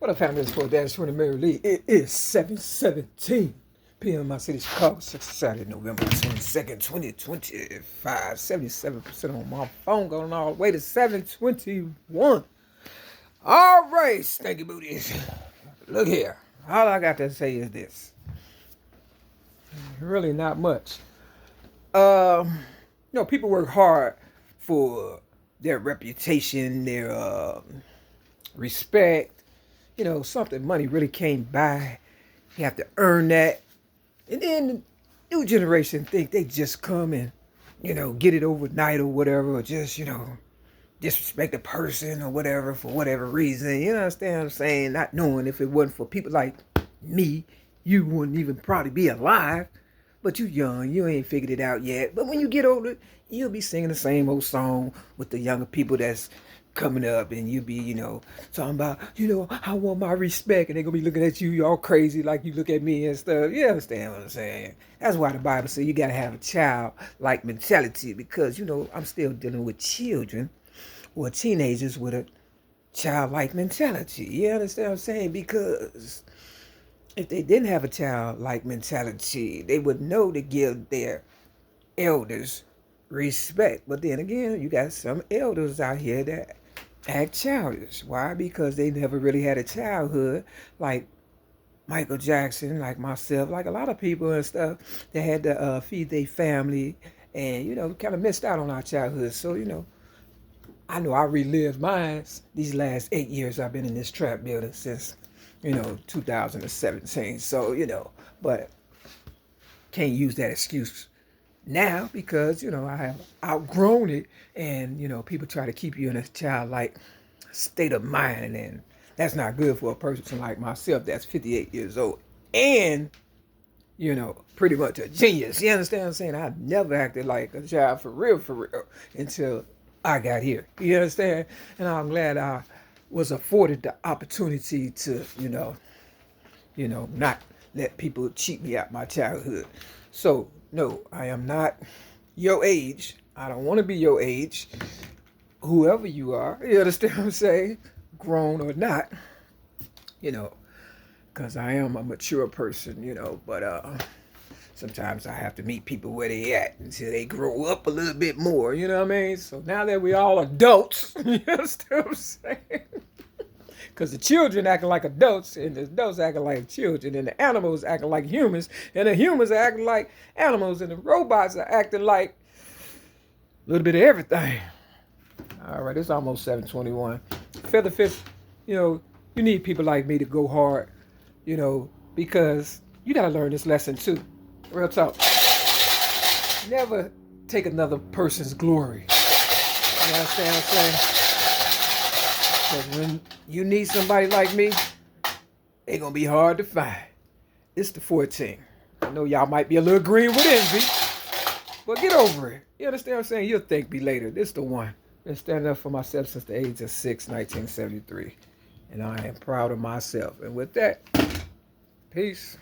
What up, family? It's 4-20 Mary Lee. It is 7:17 p.m. in my city, Chicago. Saturday, November 22nd, 2025. 77% on my phone, going all the way to 721. All right, stanky booties. Look here. All I got to say is this. Really not much. People work hard for their reputation, their respect. Something money really can't buy. You have to earn that. And then the new generation think they just come and, get it overnight or whatever, or just, disrespect a person or whatever for whatever reason. You understand what I'm saying? Not knowing if it wasn't for people like me, you wouldn't even probably be alive. But you young, you ain't figured it out yet. But when you get older, you'll be singing the same old song with the younger people that's coming up, and you be, talking about, I want my respect, and they're gonna be looking at you all crazy like you look at me and stuff. You understand what I'm saying? That's why the Bible says you gotta have a child-like mentality, because I'm still dealing with children or teenagers with a childlike mentality. You understand what I'm saying? Because if they didn't have a childlike mentality, they would know to give their elders respect. But then again, you got some elders out here that act childish. Why? Because they never really had a childhood, like Michael Jackson, like myself, like a lot of people and stuff that had to feed their family, and kind of missed out on our childhood. So I know I relived mine these last 8 years I've been in this trap building since 2017. So but can't use that excuse now, because I have outgrown it, and people try to keep you in a childlike state of mind, and that's not good for a person like myself that's 58 years old and pretty much a genius. You understand what I'm saying? I never acted like a child for real until I got here. You understand? And I'm glad I was afforded the opportunity to not let people cheat me out my childhood. So no, I am not your age. I don't want to be your age. Whoever you are, you understand what I'm saying? Grown or not, because I am a mature person, but sometimes I have to meet people where they at until they grow up a little bit more, you know what I mean? So now that we all adults, you understand what I'm saying? Because the children acting like adults, and the adults acting like children, and the animals acting like humans, and the humans are acting like animals, and the robots are acting like a little bit of everything. All right, it's almost 7:21. Feather fifth, you need people like me to go hard, because you got to learn this lesson too. Real talk. Never take another person's glory. You understand what I'm saying? Because when you need somebody like me, they're going to be hard to find. It's the 14. I know y'all might be a little green with envy, but get over it. You understand what I'm saying? You'll thank me later. This the one. Been standing up for myself since the age of 6, 1973. And I am proud of myself. And with that, peace.